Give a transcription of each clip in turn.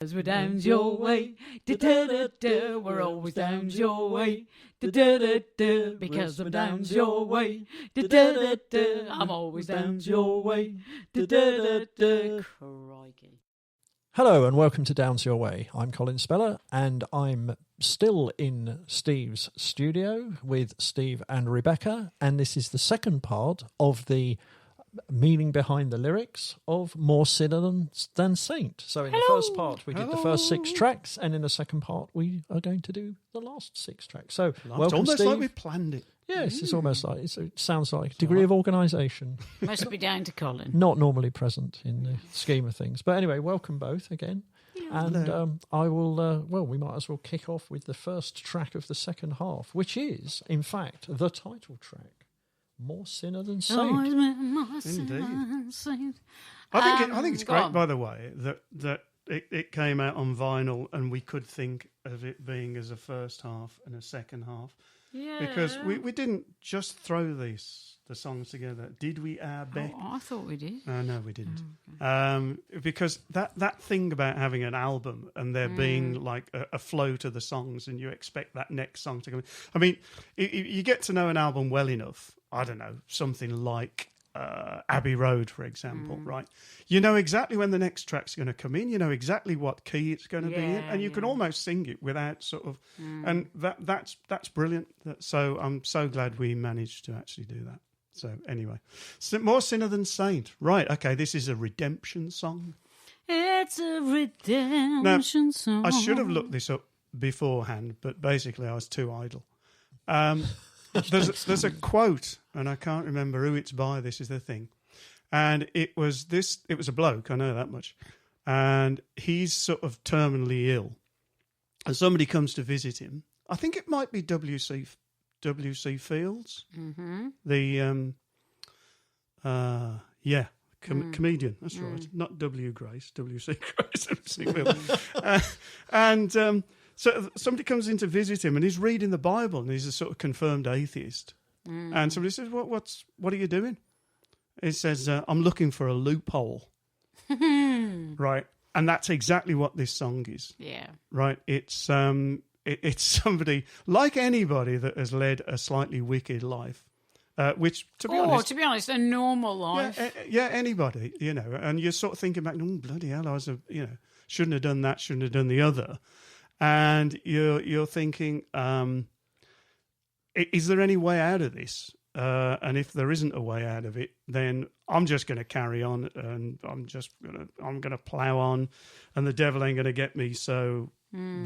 'Cause we're down your way, da-da-da-da, we're always down your way, da-da-da-da, because I'm down your way, da-da-da-da, I'm always down your way, da-da-da-da. Crikey. Hello and welcome to Downes Your Way. I'm Colin Speller and I'm still in Steve's studio with Steve and Rebecca, and this is the second part of the meaning behind the lyrics of More Sinner Than Saint. So in the first part we did the first 6 tracks, and in the second part we are going to do the last 6 tracks. So welcome, it's almost Steve. like we planned it. Yes, it's almost like it sounds like a degree of organisation. Must be down to Colin. Not normally present in the scheme of things. But anyway, welcome both again. Yeah. And I will, we might as well kick off with the first track of the second half, which is, in fact, the title track. More Sinner Than Saint. Indeed. I think it's great, by the way, that it came out on vinyl and we could think of it being as a first half and a second half. Yeah. Because we didn't just throw the songs together, did we? Beck? Oh, I thought we did. No, we didn't. Oh, okay. Because that thing about having an album and there being like a flow to the songs and you expect that next song to come in. I mean, you get to know an album well enough, I don't know, something like Abbey Road, for example, right? You know exactly when the next track's going to come in. You know exactly what key it's going to be in, and you can almost sing it without sort of. And that's brilliant. So I'm so glad we managed to actually do that. So anyway, More Sinner Than Saint. Right? Okay, this is a redemption song. It's a redemption song. I should have looked this up beforehand, but basically I was too idle. There's a quote, and I can't remember who it's by. This is the thing, and it was a bloke. I know that much, and he's sort of terminally ill, and somebody comes to visit him. I think it might be W.C. Fields, the comedian. That's right, not W. Grace, W.C. Grace, W.C. Fields, and. So somebody comes in to visit him and he's reading the Bible and he's a sort of confirmed atheist. And somebody says, what are you doing? He says, I'm looking for a loophole. Right. And that's exactly what this song is. Yeah. Right. It's somebody, like anybody that has led a slightly wicked life, which, to be honest, a normal life. Yeah, anybody, and you're sort of thinking back, bloody hell, shouldn't have done that, shouldn't have done the other. And you're thinking, is there any way out of this? And if there isn't a way out of it, then I'm just going to carry on, and I'm going to plow on, and the devil ain't going to get me. So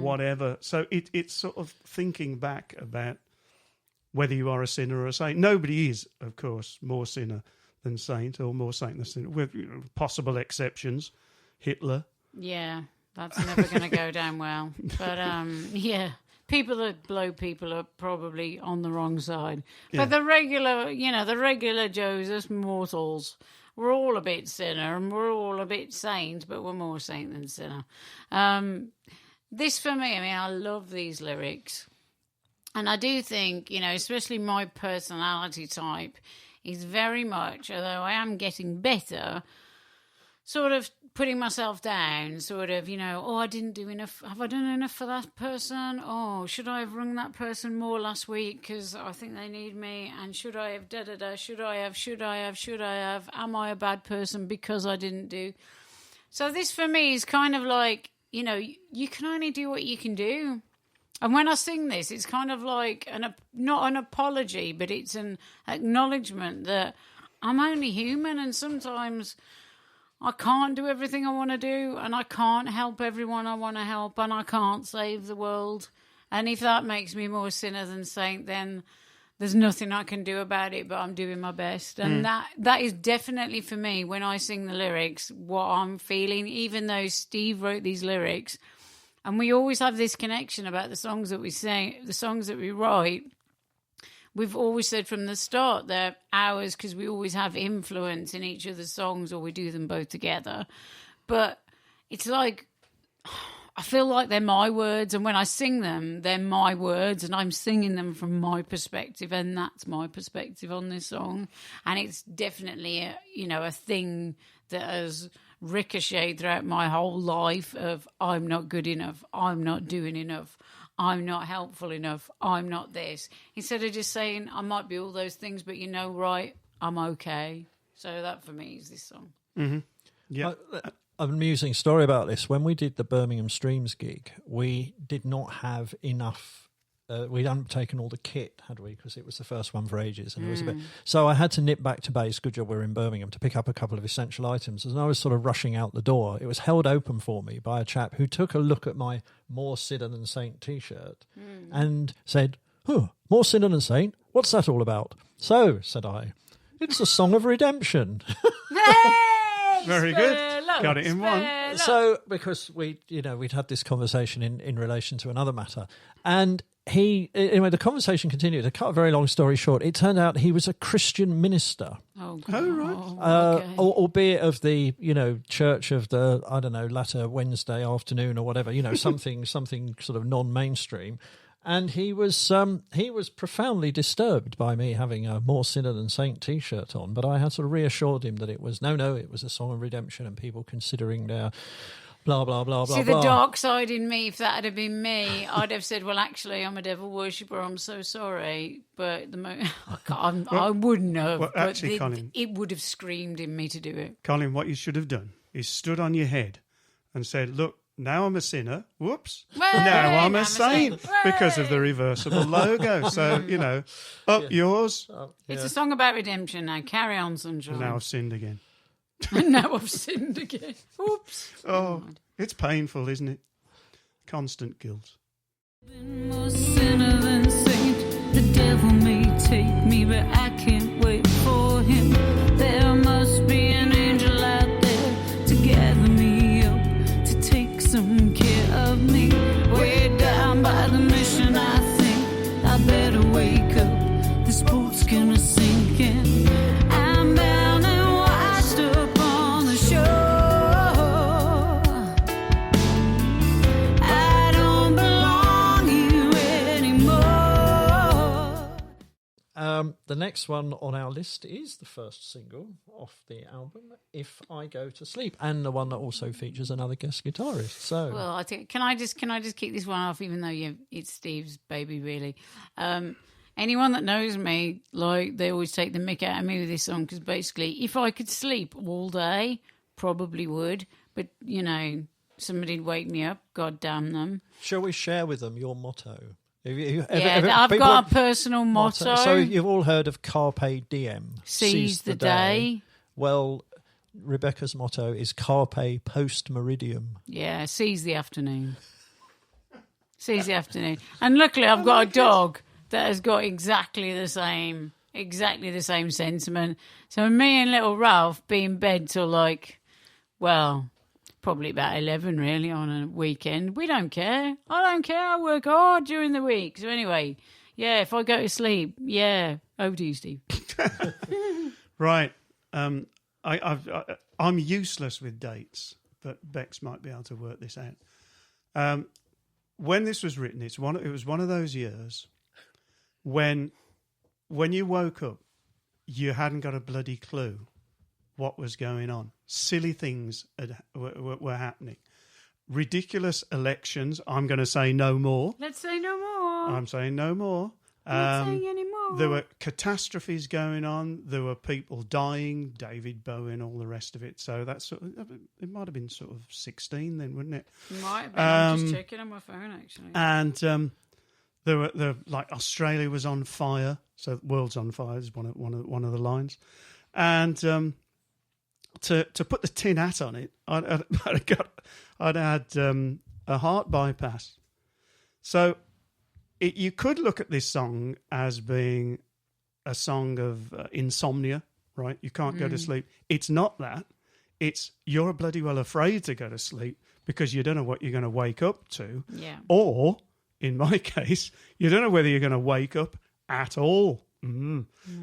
whatever. So it's sort of thinking back about whether you are a sinner or a saint. Nobody is, of course, more sinner than saint, or more saint than sinner, with possible exceptions. Hitler. Yeah. That's never going to go down well. But, people that blow people are probably on the wrong side. Yeah. But the regular Joes, us mortals, we're all a bit sinner and we're all a bit saint, but we're more saint than sinner. This, for me, I love these lyrics. And I do think, especially my personality type is very much, although I am getting better, sort of putting myself down, sort of, I didn't do enough. Have I done enough for that person? Oh, should I have rung that person more last week because I think they need me? And should I have da-da-da? Should I have? Am I a bad person because I didn't do? So this for me is kind of like, you can only do what you can do. And when I sing this, it's kind of like, not an apology, but it's an acknowledgement that I'm only human and sometimes I can't do everything I want to do, and I can't help everyone I want to help, and I can't save the world. And if that makes me more sinner than saint, then there's nothing I can do about it, but I'm doing my best. And that is definitely, for me, when I sing the lyrics, what I'm feeling, even though Steve wrote these lyrics. And we always have this connection about the songs that we sing, the songs that we write. We've always said from the start they're ours because we always have influence in each of the songs, or we do them both together. But it's like, I feel like they're my words, and when I sing them, they're my words, and I'm singing them from my perspective, and that's my perspective on this song. And it's definitely a thing that has ricocheted throughout my whole life of I'm not good enough, I'm not doing enough, I'm not helpful enough, I'm not this. Instead of just saying I might be all those things, but right, I'm okay. So that for me is this song. Mm-hmm. Yeah. An amusing story about this. When we did the Birmingham Streams gig, we did not have enough. We hadn't taken all the kit, had we? Because it was the first one for ages, and it was a bit. So I had to nip back to base. Good job we're in Birmingham to pick up a couple of essential items. And I was sort of rushing out the door. It was held open for me by a chap who took a look at my "More Sinner Than Saint" T-shirt and said, "Oh, More Sinner Than Saint? What's that all about?" So said I, "It's a song of redemption." Hey, Very good. Got it in one. So because we'd had this conversation in relation to another matter, and anyway, the conversation continued. To cut a very long story short, it turned out he was a Christian minister. Oh, God. Right. Albeit of the Church of the latter Wednesday afternoon or whatever, something sort of non-mainstream. And he was profoundly disturbed by me having a "More Sinner Than Saint" T-shirt on, but I had sort of reassured him that it was it was a song of redemption and people considering their blah blah blah blah. See, blah. the dark side in me, if that had been me, I'd have said, "Well, actually, I'm a devil worshipper. I'm so sorry," but at the moment, I wouldn't have. Well, actually, Colin, it would have screamed in me to do it. Colin, what you should have done is stood on your head and said, "Look, now I'm a sinner. Whoops. Now I'm a saint because of the reversible logo." So, yours. It's a song about redemption now. Carry on, sunshine. Now I've sinned again. And now I've sinned again. Oops. Oh, it's painful, isn't it? Constant guilt. More sinner than saint. The devil may take me, but I can't wait for him. There must be an angel out there to gather me up, to take some care of me. Way down by the mission, I think I better wake up. This boat's gonna sink in. I'm bound and washed up on the shore. I don't belong here anymore. The next one on our list is the first single off the album, "If I Go to Sleep," and the one that also features another guest guitarist. So, Well, I think can I just kick this one off, even though it's Steve's baby, really. Anyone that knows me, they always take the mick out of me with this song, because basically, if I could sleep all day, probably would. But somebody'd wake me up. God damn them. shall we share with them your motto? I've got a personal motto. So you've all heard of Carpe Diem. Seize the day. Well, Rebecca's motto is Carpe Post Meridium. Yeah, seize the afternoon. Seize the afternoon. And luckily I've got a dog that has got exactly the same sentiment. So me and little Ralph be in bed till probably about 11 really on a weekend. We don't care. I don't care. I work hard during the week. So anyway, if I go to sleep, over to you, Steve. Right. I'm useless with dates, but Bex might be able to work this out. When this was written, it was one of those years when you woke up, you hadn't got a bloody clue what was going on. Silly things were happening. Ridiculous elections. I'm going to say no more. Let's say no more. I'm saying no more. Not saying any more. There were catastrophes going on. There were people dying, David Bowie and all the rest of it. So that's it might have been sort of 16 then, wouldn't it? Might have been. I'm just checking on my phone actually. And there were Australia was on fire. So world's on fire is one of the lines. And to put the tin hat on it, I'd had a heart bypass. So you could look at this song as being a song of insomnia, right? You can't go to sleep. It's not that. It's you're bloody well afraid to go to sleep because you don't know what you're going to wake up to. Yeah. Or, in my case, you don't know whether you're going to wake up at all.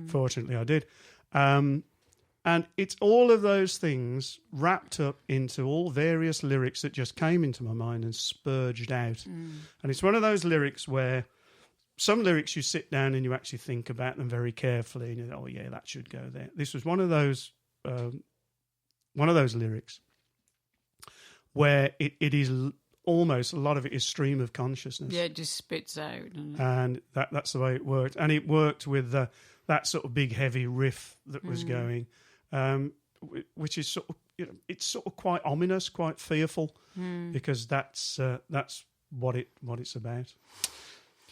Fortunately, I did. And it's all of those things wrapped up into all various lyrics that just came into my mind and spurged out. And it's one of those lyrics where some lyrics you sit down and you actually think about them very carefully and you go, oh yeah, that should go there. This was one of those lyrics. where it is almost, a lot of it is stream of consciousness. Yeah, it just spits out. Doesn't it? And that's the way it worked. And it worked with that sort of big heavy riff that was going, which is sort of, it's sort of quite ominous, quite fearful, because that's what it's about.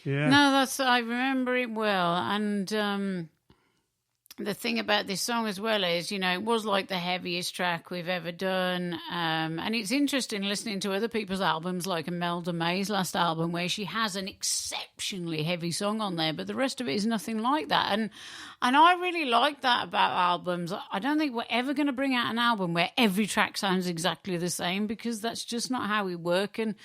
Yeah. No, I remember it well. And the thing about this song as well is, it was like the heaviest track we've ever done. And it's interesting listening to other people's albums, like Imelda May's last album, where she has an exceptionally heavy song on there, but the rest of it is nothing like that. And I really like that about albums. I don't think we're ever going to bring out an album where every track sounds exactly the same, because that's just not how we work. And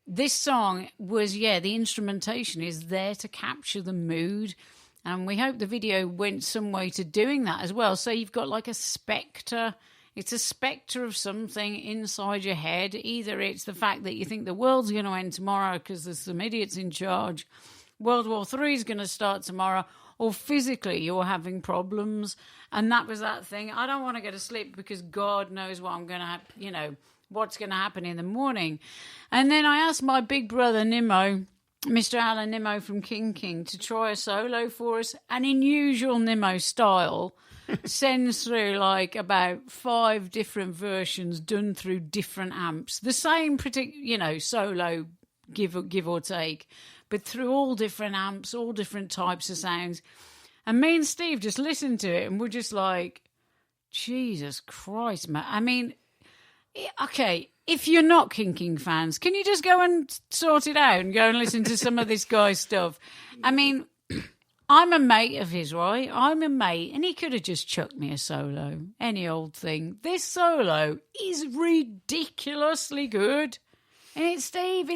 this song was, the instrumentation is there to capture the mood. And we hope the video went some way to doing that as well. So you've got like a spectre. It's a spectre of something inside your head. Either it's the fact that you think the world's going to end tomorrow because there's some idiots in charge. World War III is going to start tomorrow. Or physically you're having problems. And that was that thing. I don't want to go to sleep because God knows what I'm going to have, what's going to happen in the morning. And then I asked my big brother, Nimmo, Mr. Alan Nimmo from King, to try a solo for us. And in usual Nimmo style, sends through like about 5 different versions done through different amps. The same, solo, give or take, but through all different amps, all different types of sounds. And me and Steve just listened to it and we're just like, Jesus Christ, man. I mean, okay, if you're not King fans, can you just go and sort it out and go and listen to some of this guy's stuff? I mean, I'm a mate of his, right? I'm a mate, and he could have just chucked me a solo, any old thing. This solo is ridiculously good. And it's Steve,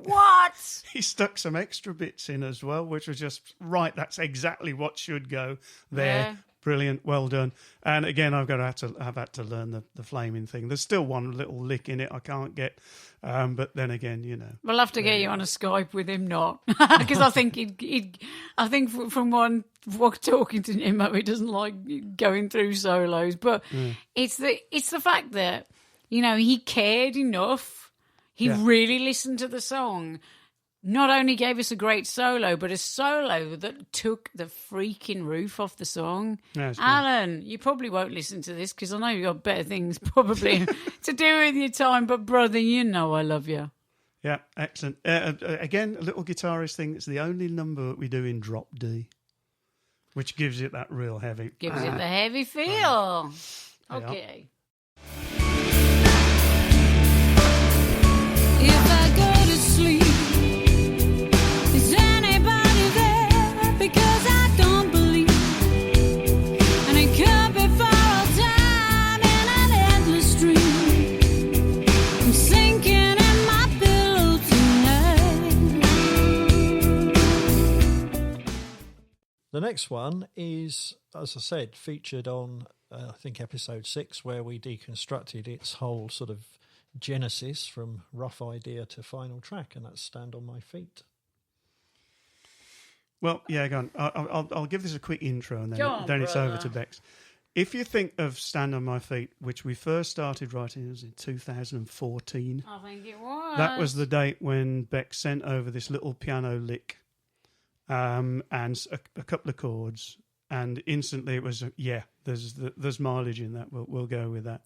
what? He stuck some extra bits in as well, which was just, right, that's exactly what should go there. Yeah. Brilliant, well done. And again, I've had to learn the flaming thing. There's still one little lick in it I can't get, but then again, We'll have to get you on a Skype with him, not because I think I think from talking to him, he doesn't like going through solos. But it's the fact that he cared enough. He really listened to the song. Not only gave us a great solo, but a solo that took the freaking roof off the song. Yeah, Alan, you probably won't listen to this because I know you've got better things probably to do with your time, but brother, I love you. Yeah, excellent. Again, a little guitarist thing. It's the only number that we do in drop D, which gives it that real heavy. Gives it the heavy feel. Okay. If I go to sleep, is anybody there? Because I don't believe, and it could be for all time in an endless dream. I'm sinking in my pillow tonight. The next one is, as I said, featured on, I think, episode 6, where we deconstructed its whole sort of genesis from rough idea to final track, and that's Stand on My Feet. Well, yeah, go on. I'll give this a quick intro and then it's brother. over to Bex. If you think of Stand on My Feet, which we first started writing, it was in 2014. I think it was. That was the date when Bex sent over this little piano lick and a couple of chords, and instantly it was, there's mileage in that. We'll go with that.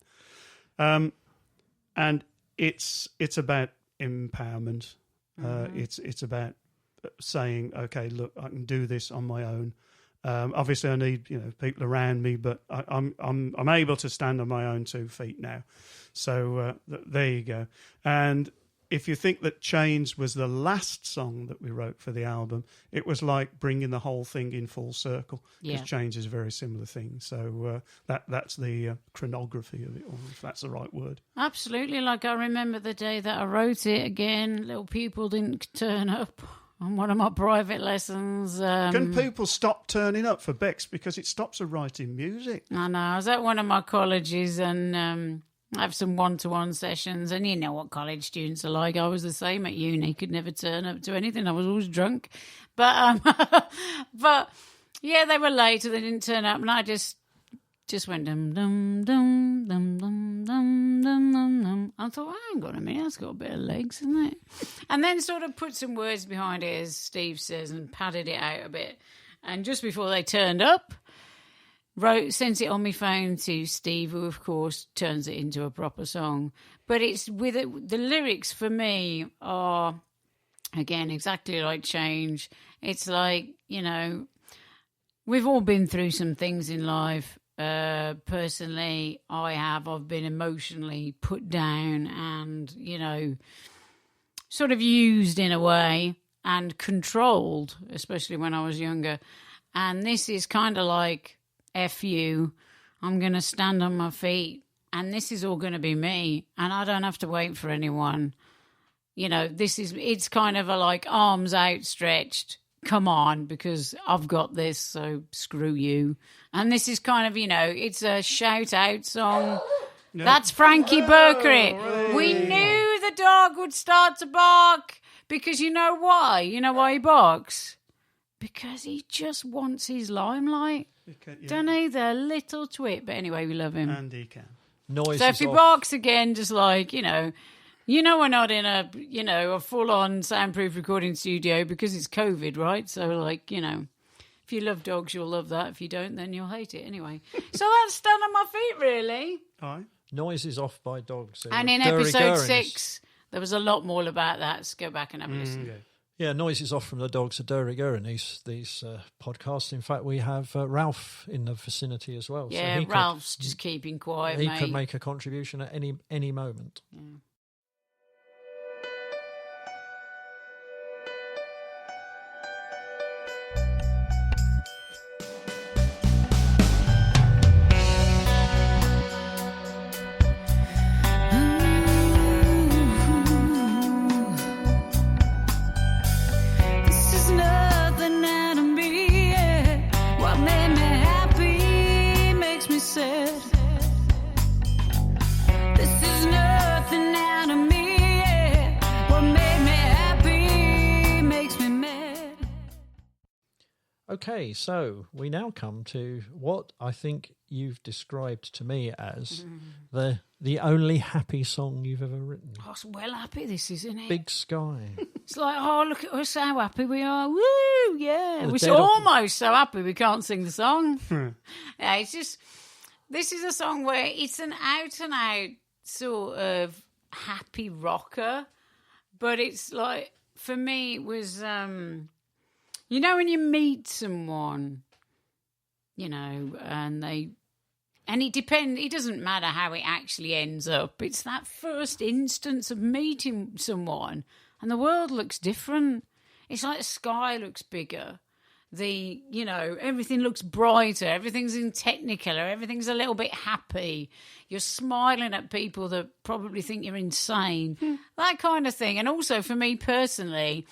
And it's about empowerment. It's about saying, okay, look, I can do this on my own. Obviously, I need people around me, but I'm able to stand on my own 2 feet now. So there you go. And if you think that Chains was the last song that we wrote for the album, it was like bringing the whole thing in full circle, because Chains is a very similar thing. So that's the chronography of it all, if that's the right word. Absolutely. Like, I remember the day that I wrote it again, little people didn't turn up on one of my private lessons. Can people stop turning up for Bex because it stops her writing music? I know. I was at one of my colleges and I have some one-to-one sessions, and you know what college students are like. I was the same at uni, could never turn up to anything. I was always drunk. But yeah, they were late and they didn't turn up, and I just just went dum dum dum dum dum dum dum dum dum. I thought, hang on a minute, that's got a bit of legs, isn't it? And then sort of put some words behind it, as Steve says, and padded it out a bit. And just before they turned up, sent it on my phone to Steve, who of course turns it into a proper song. But it's with it, the lyrics for me are, again, exactly like Change. It's like, we've all been through some things in life. Personally, I've been emotionally put down and, sort of used in a way and controlled, especially when I was younger. And this is kind of like, F you, I'm going to stand on my feet and this is all going to be me and I don't have to wait for anyone. It's kind of a like arms outstretched, come on, because I've got this, so screw you. And this is kind of, it's a shout out song. No. That's Frankie Birkett. Really? We knew the dog would start to bark because you know why? You know why he barks? Because he just wants his limelight. Don't he? The little twit. But anyway, we love him. And he can. Noise so if he barks again, just like, we're not in a full-on soundproof recording studio because it's COVID, right? So, like, if you love dogs, you'll love that. If you don't, then you'll hate it. Anyway. So that's Stand on My Feet, really. All right. Noise is off by dogs. And in episode 6, there was a lot more about that. So go back and have a listen. Okay. Yeah, Noise is off from the dogs are de rigueur in these podcasts. In fact, we have Ralph in the vicinity as well. Yeah, so Ralph's just keeping quiet, He mate. could make a contribution at any moment. Yeah. Okay, so we now come to what I think you've described to me as the only happy song you've ever written. Oh, it's well happy this is, isn't it? Big Sky. It's like, oh, look at us, how happy we are. Woo, yeah. We're almost so happy we can't sing the song. Yeah, it's just, this is a song where it's an out-and-out sort of happy rocker, but it's like, for me, it was... when you meet someone, and it doesn't matter how it actually ends up. It's that first instance of meeting someone and the world looks different. It's like the sky looks bigger. Everything looks brighter. Everything's in Technicolor. Everything's a little bit happy. You're smiling at people that probably think you're insane. That kind of thing. And also for me personally,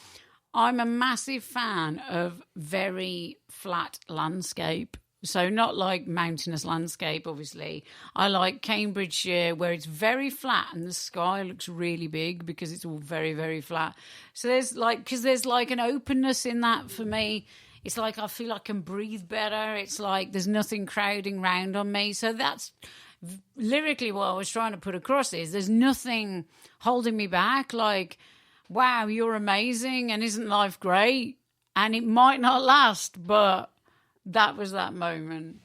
I'm a massive fan of very flat landscape. So not like mountainous landscape, obviously. I like Cambridgeshire where it's very flat and the sky looks really big because it's all very, very flat. So there's an openness in that for me. It's like I feel I can breathe better. It's like there's nothing crowding round on me. So that's lyrically what I was trying to put across is there's nothing holding me back. Like, wow, you're amazing and isn't life great? And it might not last, but that was that moment.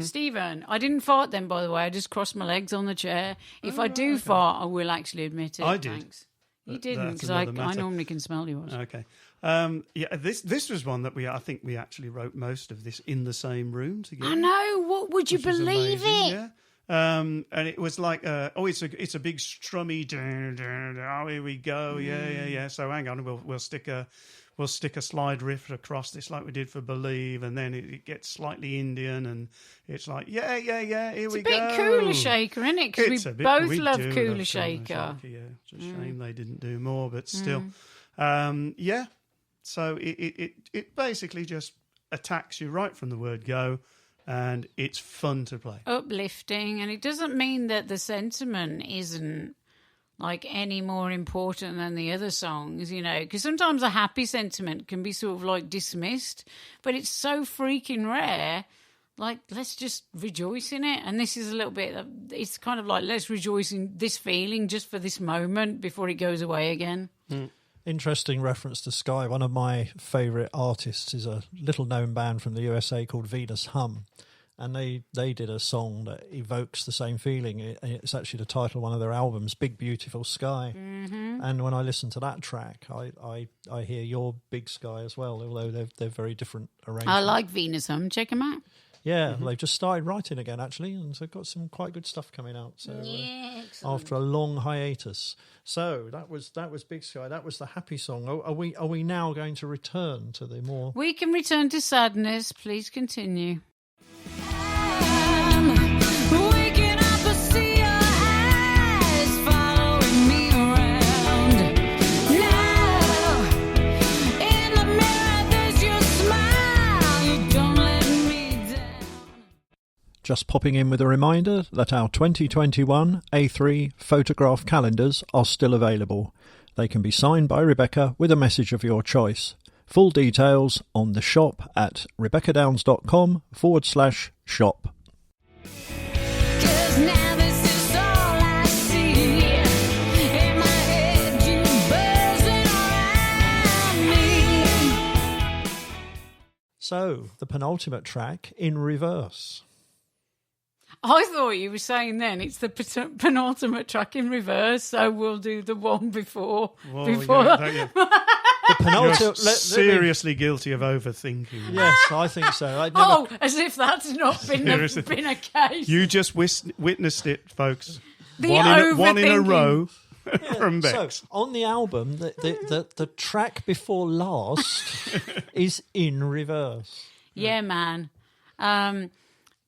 Stephen, I didn't fart then, by the way. I just crossed my legs on the chair. If I do fart, I will actually admit it. I did. Thanks. You didn't, because I normally can smell yours. Okay. This was one that I think we actually wrote most of this in the same room together. I know. What would you believe it? Yeah. And it was like, it's a big strummy. Oh, here we go. Yeah. So hang on, we'll stick a slide riff across this like we did for Believe, and then it gets slightly Indian, and it's like here we go. It's a bit Cooler Shaker, isn't it? Because we both love Cooler Shaker. Yeah, it's a shame they didn't do more, but still, yeah. So it basically just attacks you right from the word go. And it's fun to play. Uplifting. And it doesn't mean that the sentiment isn't like any more important than the other songs, because sometimes a happy sentiment can be sort of like dismissed, but it's so freaking rare like, let's just rejoice in it. And this is a little bit, it's kind of like, let's rejoice in this feeling just for this moment before it goes away again. Interesting reference to Sky. One of my favourite artists is a little-known band from the USA called Venus Hum. And they did a song that evokes the same feeling. It's actually the title of one of their albums, Big Beautiful Sky. Mm-hmm. And when I listen to that track, I hear Your Big Sky as well, although they're very different arrangements. I like Venus Hum. Check them out. Yeah, they've just started writing again, actually, and so got some quite good stuff coming out. So after a long hiatus. So that was Big Sky. That was the happy song. Are we now going to return to the more... We can return to sadness. Please continue. Waking up, I see your eyes following me around. Now, in the mirror, there's your smile. You don't let me down. Just popping in with a reminder that our 2021 A3 photograph calendars are still available. They can be signed by Rebecca with a message of your choice. Full details on the shop at RebeccaDownes.com/shop. 'Cause now this is all I see. In my head, you buzzing around me. So, the penultimate track in reverse. I thought you were saying then it's the penultimate track in reverse, so we'll do the one before. The penultimate... Seriously guilty of overthinking. Yes, I think so. As if that's not been a case. You just witnessed it, folks. One in a row from Bex. So, on the album, the track before last is in reverse. Yeah, man.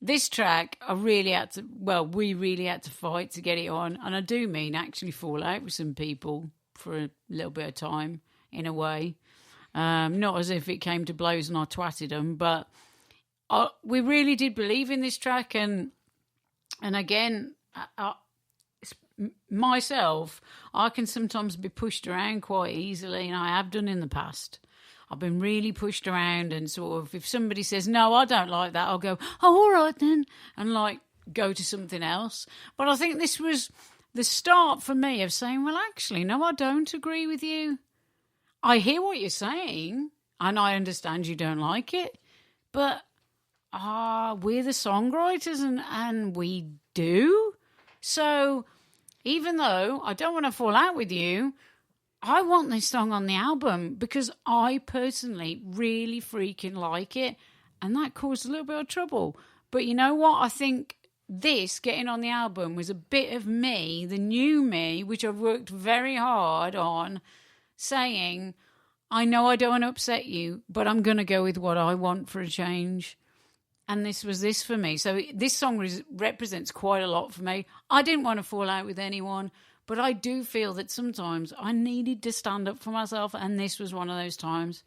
This track, we really had to fight to get it on. And I do mean actually fall out with some people for a little bit of time, in a way. Not as if it came to blows and I twatted them, but we really did believe in this track. And again, myself, I can sometimes be pushed around quite easily, and I have done in the past. I've been really pushed around, and sort of, if somebody says, no, I don't like that, I'll go, oh, all right then, and like go to something else. But I think this was the start for me of saying, well, actually, no, I don't agree with you. I hear what you're saying, and I understand you don't like it, but we're the songwriters, and we do. So even though I don't want to fall out with you, I want this song on the album because I personally really freaking like it, and that caused a little bit of trouble. But you know what? I think this getting on the album was a bit of me, the new me, which I've worked very hard on, saying, I know I don't want to upset you, but I'm going to go with what I want for a change. And this was this for me. So this song represents quite a lot for me. I didn't want to fall out with anyone, but I do feel that sometimes I needed to stand up for myself, and this was one of those times.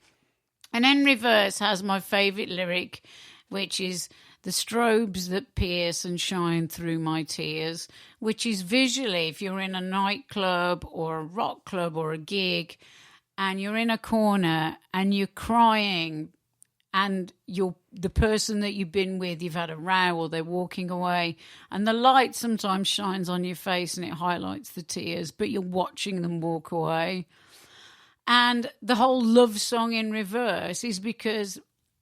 And In Reverse has my favourite lyric, which is the strobes that pierce and shine through my tears, which is visually, if you're in a nightclub or a rock club or a gig and you're in a corner and you're crying and you're the person that you've been with, you've had a row or they're walking away, and the light sometimes shines on your face and it highlights the tears, but you're watching them walk away. And the whole love song in reverse is because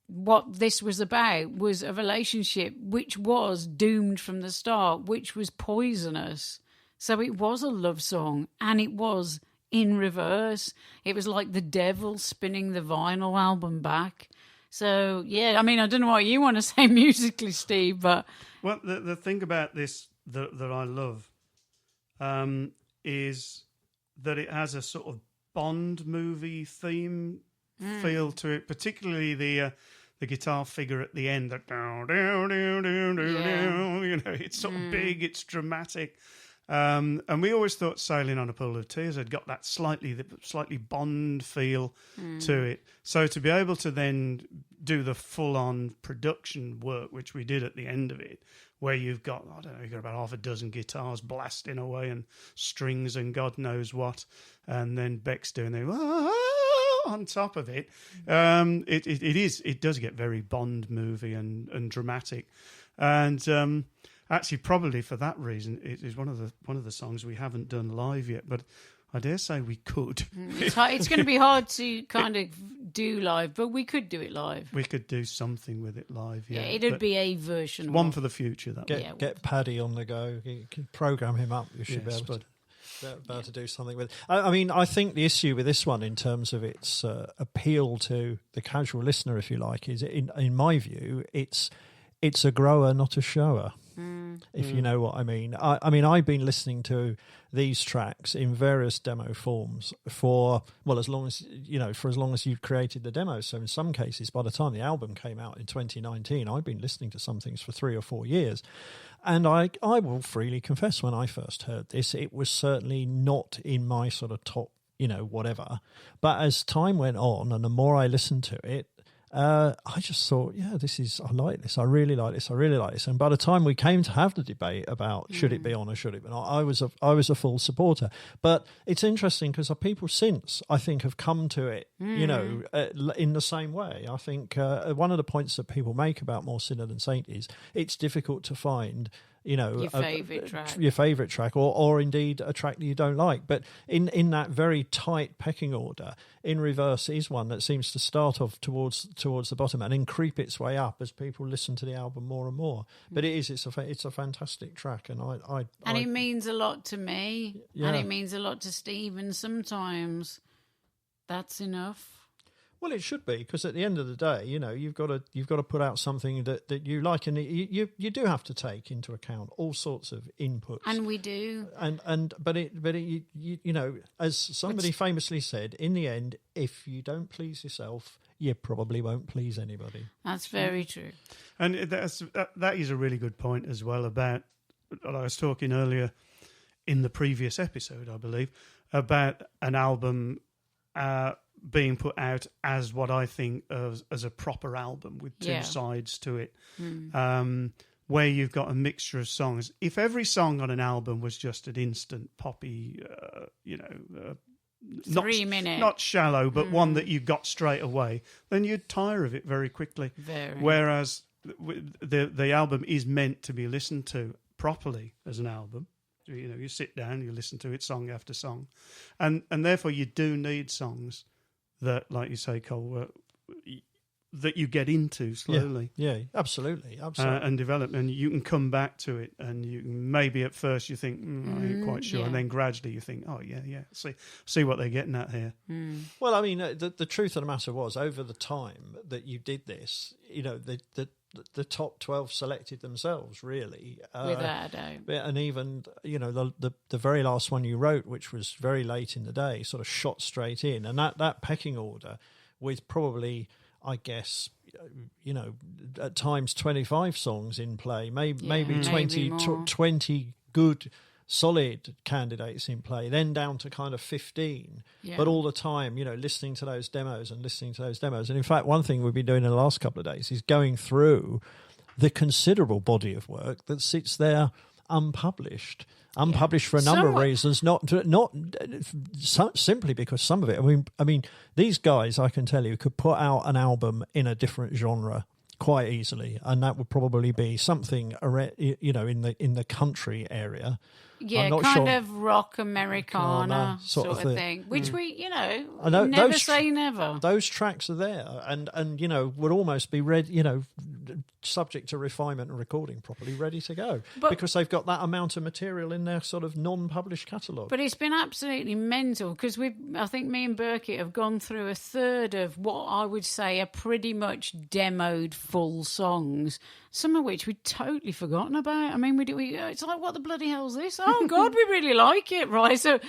what this was about was a relationship which was doomed from the start, which was poisonous. So it was a love song, and it was in reverse. It was like the devil spinning the vinyl album back. So, yeah, I mean, I don't know what you want to say musically, Steve, but... Well, the thing about this that I love is that it has a sort of Bond movie theme feel to it, particularly the guitar figure at the end. That you know, it's sort of big, it's dramatic. And we always thought Sailing on a Pool of Tears had got that slightly Bond feel to it. So to be able to then do the full-on production work, which we did at the end of it, where you've got, I don't know, you've got about half a dozen guitars blasting away and strings and God knows what, and then Beck's doing the on top of it, it does get very Bond movie and dramatic, and actually probably for that reason it is one of the songs we haven't done live yet, but I dare say we could. It's going to be hard to kind of do live, but we could do it live. We could do something with it live. Yeah, it'd be a version. One for the future. That get Paddy on the go. You can program him up. You should be able to do something with it. I mean, I think the issue with this one, in terms of its appeal to the casual listener, if you like, is in my view, it's a grower, not a shower. If you know what I mean. I mean, I've been listening to these tracks in various demo forms for as long as you've created the demos. So in some cases, by the time the album came out in 2019, I've been listening to some things for 3 or 4 years. And I will freely confess, when I first heard this, it was certainly not in my sort of top, whatever. But as time went on, and the more I listened to it, I just thought, I like this. I really like this. I really like this. And by the time we came to have the debate about should it be on or should it be not, I was a full supporter. But it's interesting because people since, I think, have come to it, in the same way. I think one of the points that people make about More Sinner Than Saint is it's difficult to find your favourite track, or indeed a track that you don't like. But in that very tight pecking order, In Reverse is one that seems to start off towards the bottom and then creep its way up as people listen to the album more and more. But it's a fantastic track, and it means a lot to me, and it means a lot to Steve, and sometimes that's enough. Well, it should be, because at the end of the day, you've got to put out something that you like, and you do have to take into account all sorts of inputs, and we do. But as somebody famously said, in the end, if you don't please yourself, you probably won't please anybody. That's very true. And that is a really good point as well about what I was talking earlier in the previous episode, I believe, about an album being put out as what I think of as a proper album with two sides to it, where you've got a mixture of songs. If every song on an album was just an instant poppy, 3 minutes, not shallow, but one that you got straight away, then you'd tire of it very quickly. Whereas the album is meant to be listened to properly as an album. You sit down, you listen to it song after song, and therefore you do need songs that, like you say, Cole, that you get into slowly. Yeah, absolutely. And develop, and you can come back to it, and you maybe at first you think, I ain't quite sure, and then gradually you think, oh, yeah, see what they're getting at here. Well, I mean, the truth of the matter was, over the time that you did this, the top 12 selected themselves, really. Without a doubt. And even, the very last one you wrote, which was very late in the day, sort of shot straight in. And that pecking order with probably, I guess, at times 25 songs in play, maybe 20 good solid candidates in play, then down to kind of 15, but all the time, listening to those demos. And in fact, one thing we've been doing in the last couple of days is going through the considerable body of work that sits there unpublished for a number of reasons, not simply because some of it, I mean, these guys, I can tell you, could put out an album in a different genre quite easily, and that would probably be something, in the country area. Yeah, kind of rock Americana sort of thing, which we, never say never. Those tracks are there, and would almost be subject to refinement and recording properly, ready to go, because they've got that amount of material in their sort of non-published catalogue. But it's been absolutely mental, because I think me and Birkett have gone through a third of what I would say are pretty much demoed full songs, some of which we'd totally forgotten about. I mean, it's like, what the bloody hell is this? Oh, God, we really like it, right? So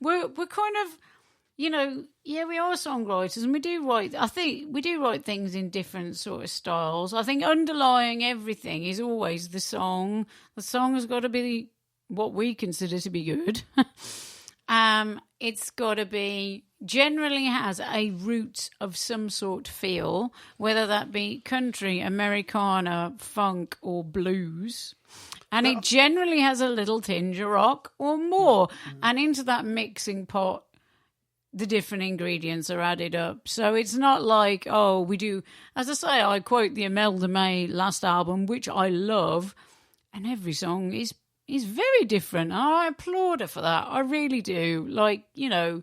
we're kind of, we are songwriters, and we do write things in different sort of styles. I think underlying everything is always the song. The song has got to be what we consider to be good. It's got to be, generally has a root of some sort feel, whether that be country, Americana, funk, or blues. And it generally has a little tinge of rock or more. And into that mixing pot, the different ingredients are added up. So it's not like, oh, we do, as I say, I quote the Imelda May last album, which I love, and every song is very different. And I applaud her for that. I really do. Like, you know,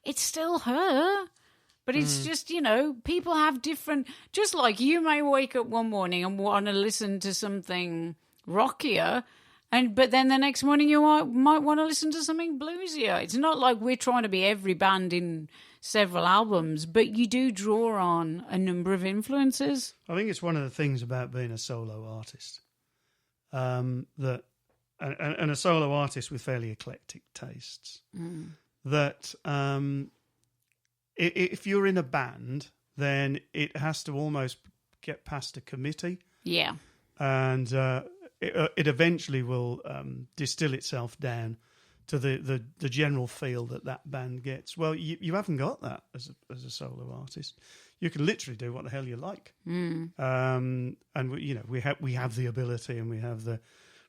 it's still her. But it's just, you know, people have different, just like you may wake up one morning and want to listen to something rockier, but then the next morning you might want to listen to something bluesier. It's not like we're trying to be every band in several albums, but you do draw on a number of influences. I think it's one of the things about being a solo artist, that and a solo artist with fairly eclectic tastes, that if you're in a band, then it has to almost get past a committee. Yeah. And it eventually will distill itself down to the general feel that band gets. Well, you haven't got that as a solo artist. You can literally do what the hell you like. And we have the ability and we have the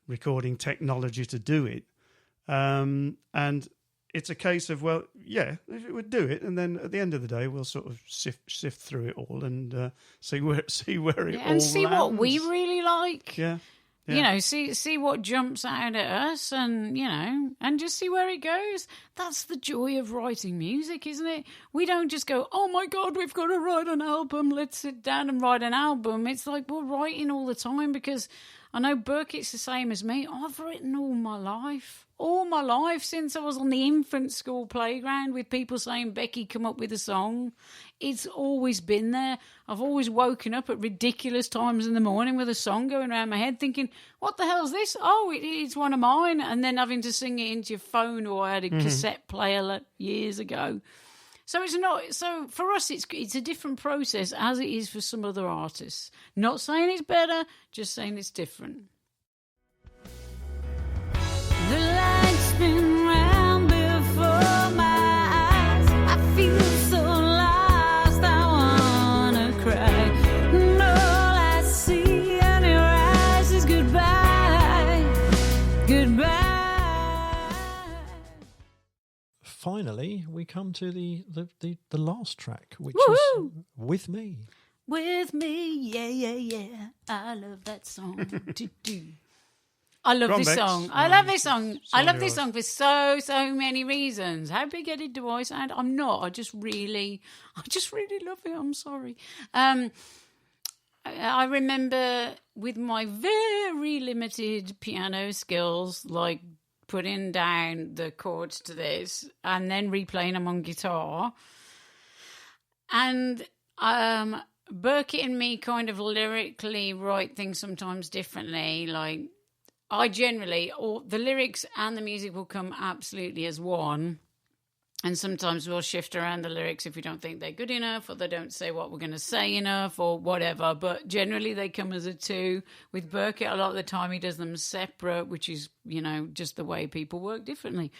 recording technology to do it. And it's a case of, well, yeah, we'd do it, and then at the end of the day, we'll sort of sift through it all and see where it all and see lands. what we really like. Yeah. You know, see what jumps out at us, and you know, and just see where it goes. That's the joy of writing music, isn't it? We don't just go, oh my God, we've got to write an album. Let's sit down and write an album. It's like we're writing all the time, because I know Birkett's the same as me. I've written all my life since I was on the infant school playground with people saying, Becky, come up with a song. It's always been there. I've always woken up at ridiculous times in the morning with a song going around my head thinking, what the hell's this? Oh, it's one of mine. And then having to sing it into your phone, or I had a cassette player years ago. So it's not. So for us, it's a different process, as it is for some other artists. Not saying it's better, just saying it's different. The lights spin round before my eyes. I feel so lost, I wanna cry. And all I see in your eyes is goodbye, goodbye. Finally, we come to the last track, which Woo-hoo! is With Me. With me, yeah. I love that song. Do. I love this song. I love this song. I love this song for so many reasons. How big-headed do I sound? I'm not. I just really love it. I'm sorry. I remember with my very limited piano skills, like putting down the chords to this and then replaying them on guitar. And Birkett and me kind of lyrically write things sometimes differently. Like, I generally, or the lyrics and the music will come absolutely as one. And sometimes we'll shift around the lyrics if we don't think they're good enough, or they don't say what we're going to say enough, or whatever. But generally they come as a two. With Birkett, a lot of the time he does them separate, which is, you know, just the way people work differently.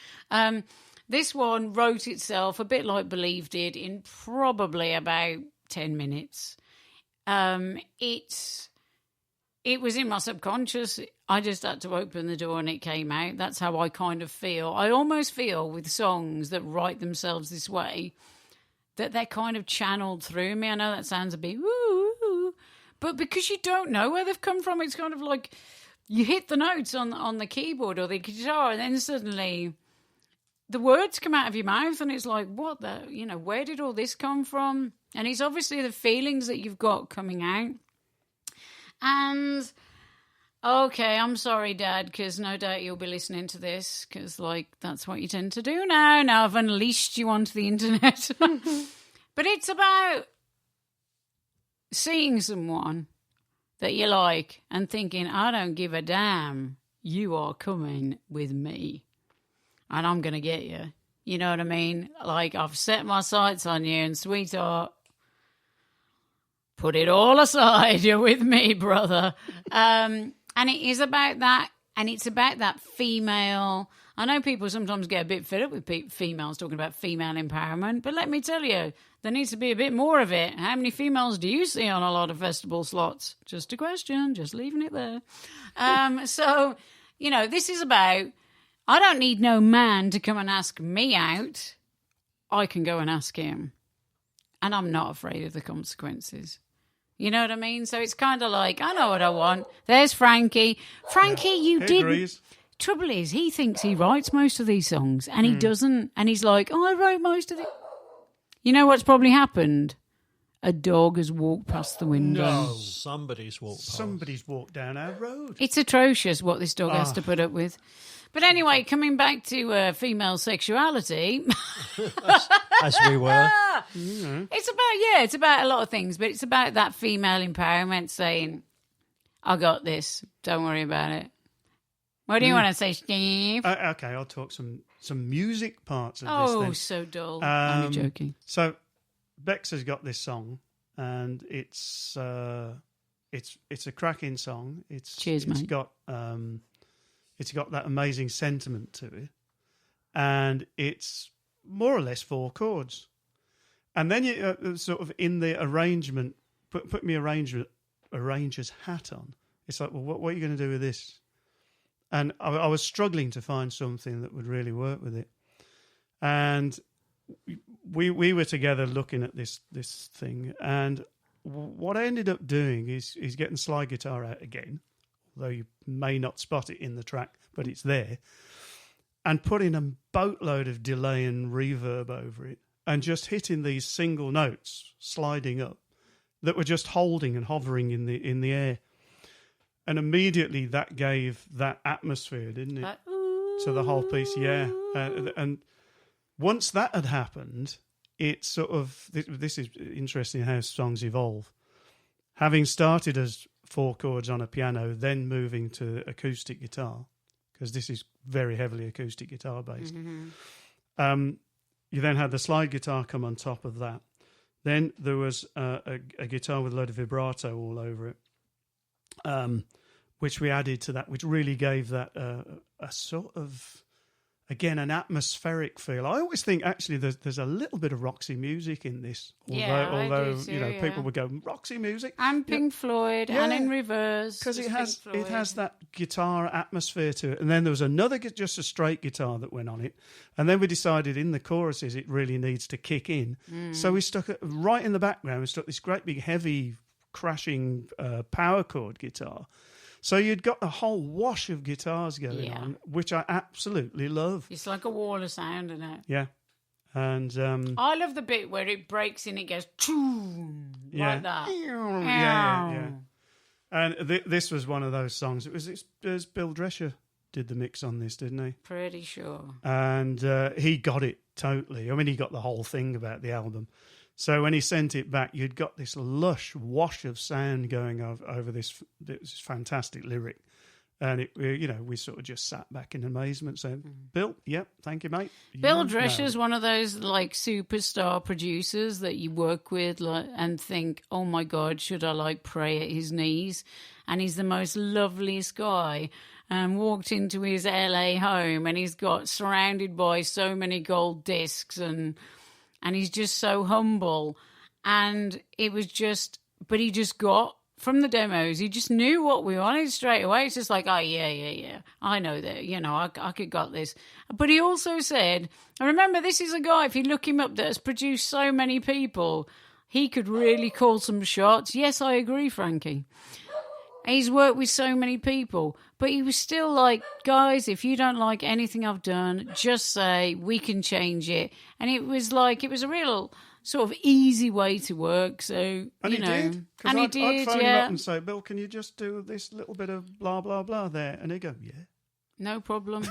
This one wrote itself a bit like Believe did in probably about 10 minutes. It was in my subconscious. I just had to open the door and it came out. That's how I kind of feel. I almost feel with songs that write themselves this way that they're kind of channeled through me. I know that sounds a bit woo, but because you don't know where they've come from, it's kind of like you hit the notes on the keyboard or the guitar, and then suddenly the words come out of your mouth, and it's like, what the, you know, where did all this come from? And it's obviously the feelings that you've got coming out. And okay, I'm sorry, Dad, because no doubt you'll be listening to this, because, like, that's what you tend to do now. Now I've unleashed you onto the internet. But it's about seeing someone that you like and thinking, I don't give a damn. You are coming with me, and I'm going to get you. You know what I mean? Like, I've set my sights on you, and sweetheart, put it all aside. You're with me, brother. And it is about that, and it's about that female. I know people sometimes get a bit fed up with females talking about female empowerment, but let me tell you, there needs to be a bit more of it. How many females do you see on a lot of festival slots? Just a question, just leaving it there. So, you know, this is about, I don't need no man to come and ask me out. I can go and ask him. And I'm not afraid of the consequences. You know what I mean? So it's kind of like, I know what I want. There's Frankie. Frankie, you He didn't. agrees. Trouble is, he thinks he writes most of these songs, and he doesn't. And he's like, oh, I wrote most of it. You know what's probably happened? A dog has walked past the window. Somebody's walked past. Somebody's walked down our road. It's atrocious what this dog has to put up with. But anyway, coming back to female sexuality, As we were. it's about a lot of things, but it's about that female empowerment saying, I got this, don't worry about it. What do you want to say, Steve? Okay, I'll talk some music parts of this Oh, then. so dull. I'm joking. So Bex has got this song, and it's a cracking song. Cheers, mate. It's got that amazing sentiment to it, and it's more or less 4 chords. And then you sort of in the arrangement, put me arranger's hat on. It's like, well, what are you going to do with this? And I was struggling to find something that would really work with it. And we were together looking at this thing, and what I ended up doing is getting slide guitar out again, although you may not spot it in the track, but it's there, and putting a boatload of delay and reverb over it, and just hitting these single notes sliding up that were just holding and hovering in the air. And immediately that gave that atmosphere, didn't it? To the whole piece, yeah. And once that had happened, it sort of... This is interesting how songs evolve. Having started as 4 chords on a piano, then moving to acoustic guitar, because this is very heavily acoustic guitar based. Mm-hmm. You then had the slide guitar come on top of that. Then there was a guitar with a load of vibrato all over it. Which we added to that, which really gave that a sort of, again, an atmospheric feel. I always think, actually, there's a little bit of Roxy music in this. Although I do too, people would go, Roxy music? And Pink Floyd, and in reverse. Because it has that guitar atmosphere to it. And then there was another, just a straight guitar that went on it. And then we decided in the choruses it really needs to kick in. So we stuck it right in the background. We stuck this great big heavy crashing power chord guitar. So you'd got a whole wash of guitars going on, which I absolutely love. It's like a wall of sound, isn't it? Yeah. And I love the bit where it breaks and it goes like that. Yeah. And this was one of those songs. It was Bill Drescher did the mix on this, didn't he? Pretty sure. And he got it totally. I mean, he got the whole thing about the album. So when he sent it back, you'd got this lush wash of sound going over this fantastic lyric. And we sort of just sat back in amazement saying, Bill, yep, thank you, mate. Bill Drescher's one of those like superstar producers that you work with and think, oh my God, should I pray at his knees? And he's the most loveliest guy. And walked into his LA home and he's got surrounded by so many gold discs and he's just so humble. And it was just, but he just got from the demos, he just knew what we wanted straight away. It's just like, oh, yeah. I know that, I could got this. But he also said, I remember this is a guy, if you look him up, that has produced so many people, he could really call some shots. Yes, I agree, Frankie. He's worked with so many people, but he was still like, guys, if you don't like anything I've done, just say we can change it. And it was a real sort of easy way to work. So, and he did. And he did, I'd phone him up and say, Bill, can you just do this little bit of blah, blah, blah there? And he'd go, yeah. No problem.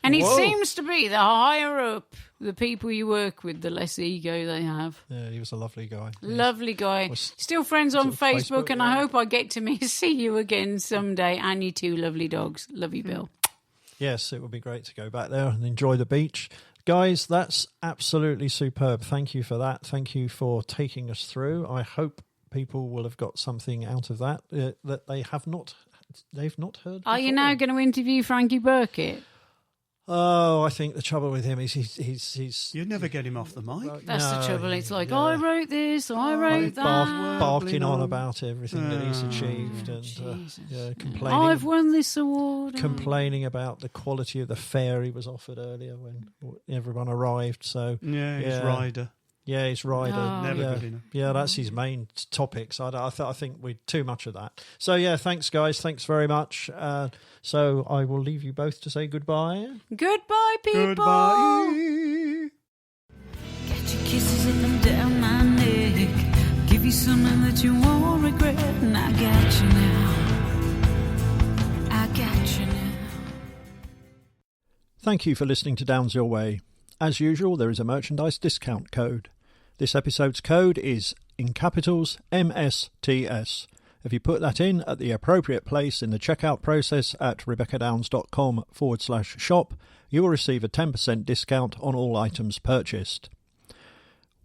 And he seems to be, the higher up the people you work with, the less ego they have. Yeah, he was a lovely guy. Lovely guy. Still friends on Facebook, and I hope I get to see you again someday, and you 2 lovely dogs. Love you, Bill. Yes, it would be great to go back there and enjoy the beach. Guys, that's absolutely superb. Thank you for that. Thank you for taking us through. I hope people will have got something out of that that they've not heard before. Are you now going to interview Frankie Birkett? Oh, I think the trouble with him is he's You'd never get him off the mic. That's the trouble. It's like, I wrote this, I wrote that. barking on about everything that he's achieved and complaining. I've won this award. Complaining about the quality of the fare he was offered earlier when everyone arrived. So His rider. Yeah, his rider. Never good enough. Yeah, that's his main topics. I think we're too much of that. So, yeah, thanks, guys. Thanks very much. So I will leave you both to say goodbye. Goodbye, people. Goodbye. Got your kisses up and down my neck. Give you something that you won't regret. And I got you now. I got you now. Thank you for listening to Downs Your Way. As usual, there is a merchandise discount code. This episode's code is, in capitals, MSTS. If you put that in at the appropriate place in the checkout process at RebeccaDownes.com/shop, you will receive a 10% discount on all items purchased.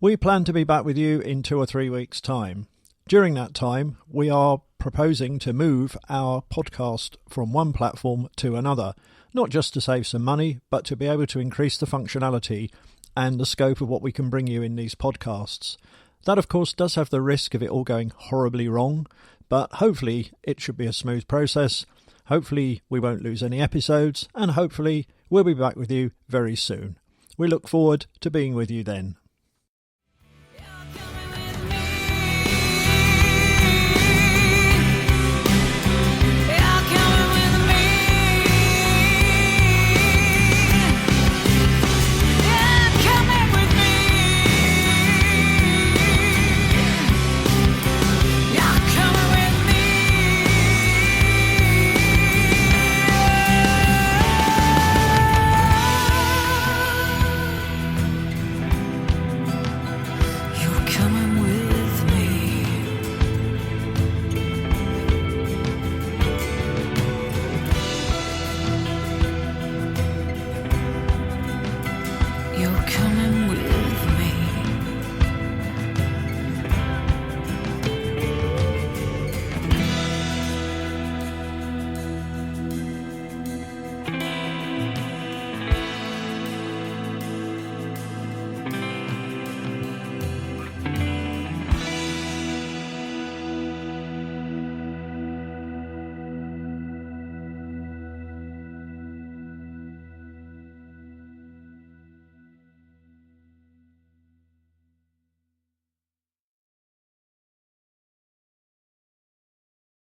We plan to be back with you in 2 or 3 weeks' time. During that time, we are proposing to move our podcast from one platform to another, not just to save some money, but to be able to increase the functionality and the scope of what we can bring you in these podcasts. That, of course, does have the risk of it all going horribly wrong, but hopefully it should be a smooth process. Hopefully we won't lose any episodes, and hopefully we'll be back with you very soon. We look forward to being with you then.